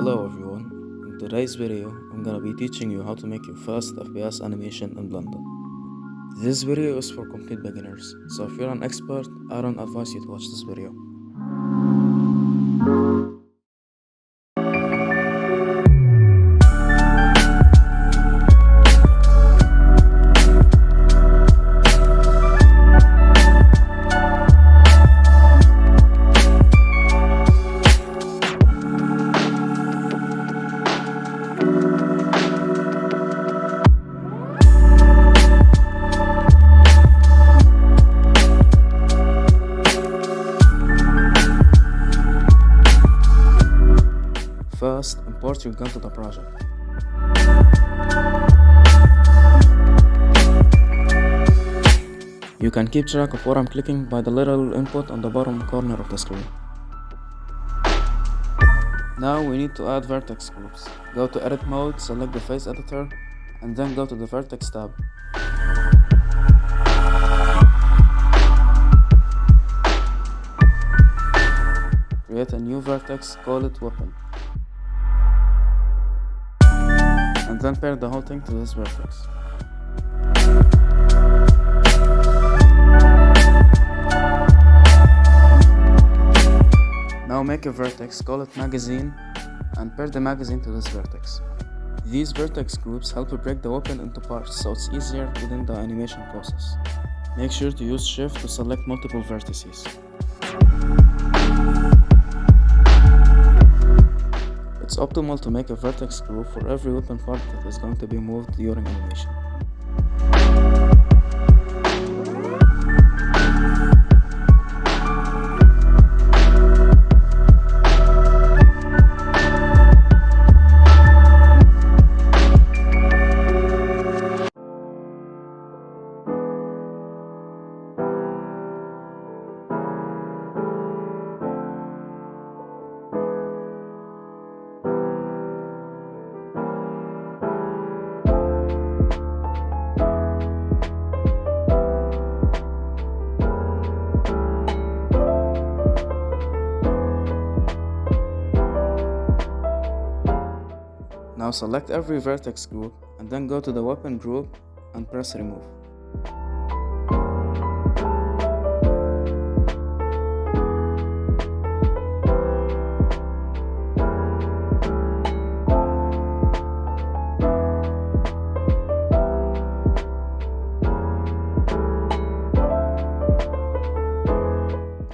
Hello everyone, in today's video I'm gonna be teaching you how to make your first FPS animation in Blender. This video is for complete beginners, so if you're an expert, I don't advise you to watch this video. First, import your gun to the project. You can keep track of what I'm clicking by the little input on the bottom corner of the screen. Now we need to add vertex groups. Go to Edit Mode, select the Face Editor, and then go to the Vertex tab. Create a new vertex, call it Weapon. And then pair the whole thing to this vertex. Now make a vertex, call it Magazine, and pair the magazine to this vertex. These vertex groups help you break the weapon into parts, so it's easier within the animation process. Make sure to use Shift to select multiple vertices. It's optimal to make a vertex group for every weapon part that is going to be moved during animation. Now select every vertex group and then go to the weapon group and press remove.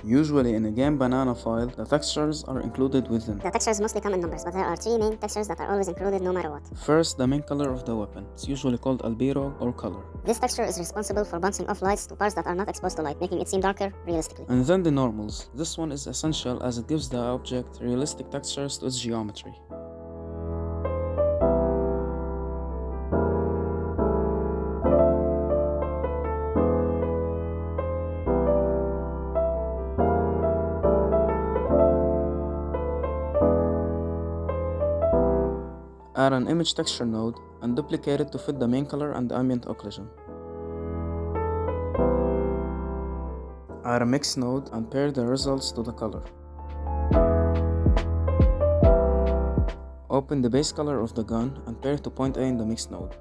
Usually in a game banana file, the textures are included within. The textures mostly come in numbers, but there are three main textures that are always included no matter what. First, the main color of the weapon. It's usually called albedo or color. This texture is responsible for bouncing off lights to parts that are not exposed to light, making it seem darker realistically. And then the normals. This one is essential as it gives the object realistic textures to its geometry. Add an image texture node and duplicate it to fit the main color and the ambient occlusion. Add a mix node and pair the results to the color. Open the base color of the gun and pair to point A in the mix node.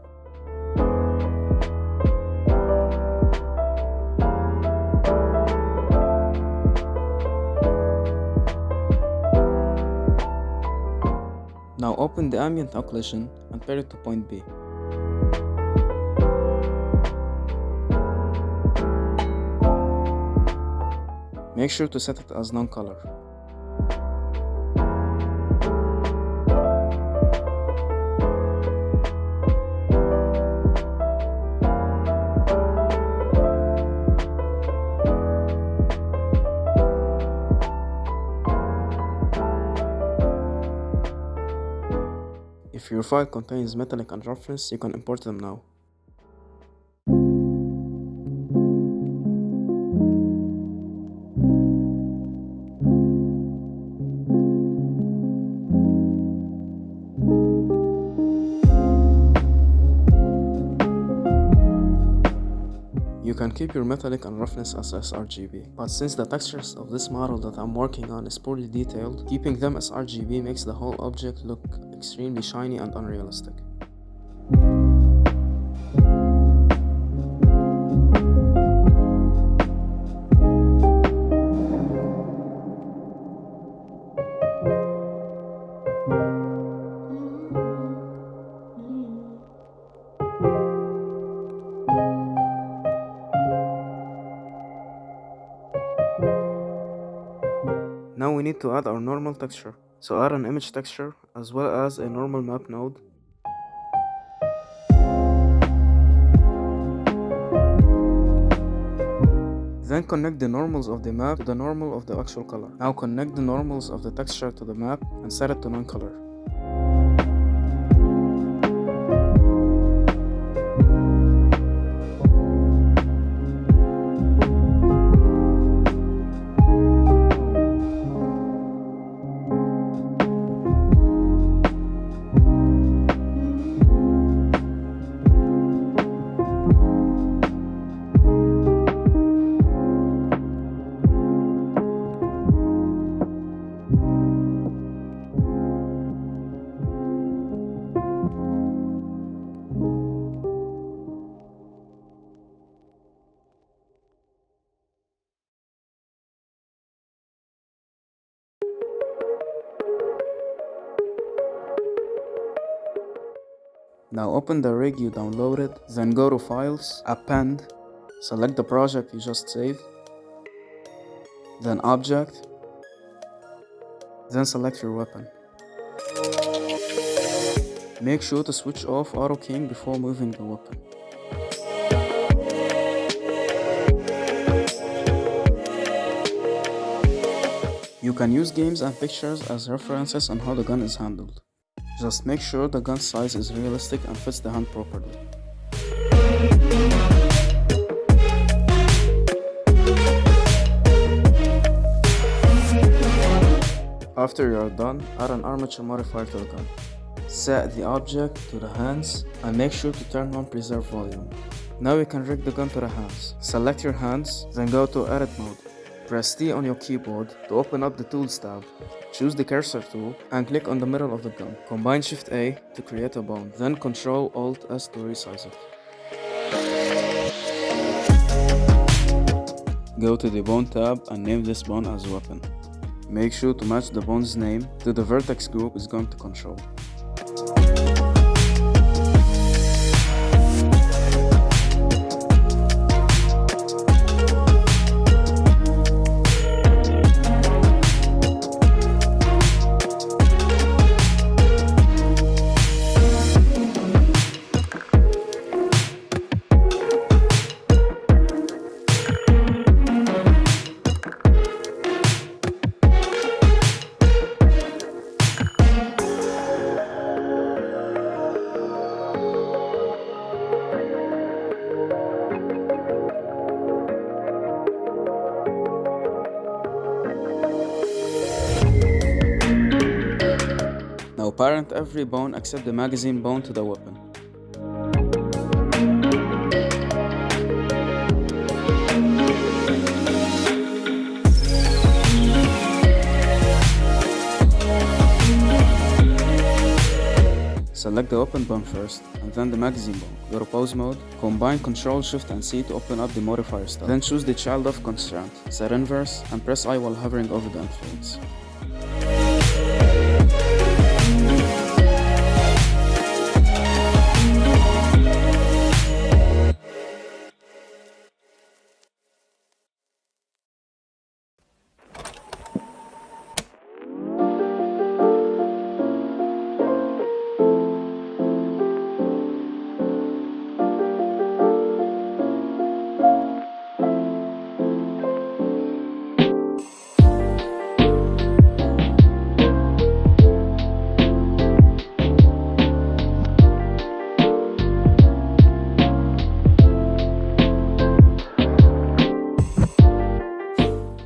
Now open the ambient occlusion and pair it to point B. Make sure to set it as non-color. If your file contains metallic and roughness, you can import them now. can keep your metallic and roughness as sRGB, but since the textures of this model that I'm working on is poorly detailed, keeping them as RGB makes the whole object look extremely shiny and unrealistic. Now we need to add our normal texture. So add an image texture as well as a normal map node. Then connect the normals of the map to the normal of the actual color. Now connect the normals of the texture to the map and set it to non-color. Now open the rig you downloaded, then go to Files, Append, select the project you just saved, then Object, then select your weapon. Make sure to switch off auto keying before moving the weapon. You can use games and pictures as references on how the gun is handled. Just make sure the gun size is realistic and fits the hand properly. After you are done, add an armature modifier to the gun. Set the object to the hands and make sure to turn on preserve volume. Now you can rig the gun to the hands. Select your hands, then go to edit mode. Press T on your keyboard to open up the Tools tab. Choose the cursor tool and click on the middle of the gun. Combine Shift A to create a bone, then Ctrl Alt S to resize it. Go to the Bone tab and name this bone as Weapon. Make sure to match the bone's name to the vertex group it's going to control. Now parent every bone except the magazine bone to the weapon. Select the weapon bone first, and then the magazine bone. Go to pause mode, combine Ctrl Shift and C to open up the modifier style. Then choose the child of constraint, set inverse, and press I while hovering over the influence.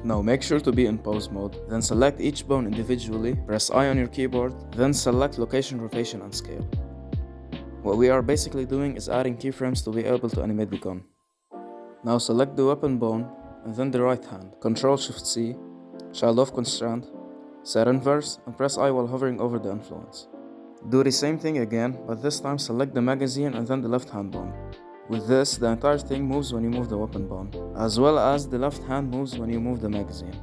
Now make sure to be in pause mode, then select each bone individually, press I on your keyboard, then select location, rotation and scale. What we are basically doing is adding keyframes to be able to animate the gun. Now select the weapon bone and then the right hand. Ctrl-Shift-C, child of constraint, set inverse, and press I while hovering over the influence. Do the same thing again, but this time select the magazine and then the left hand bone. With this, the entire thing moves when you move the weapon bone, as well as the left hand moves when you move the magazine.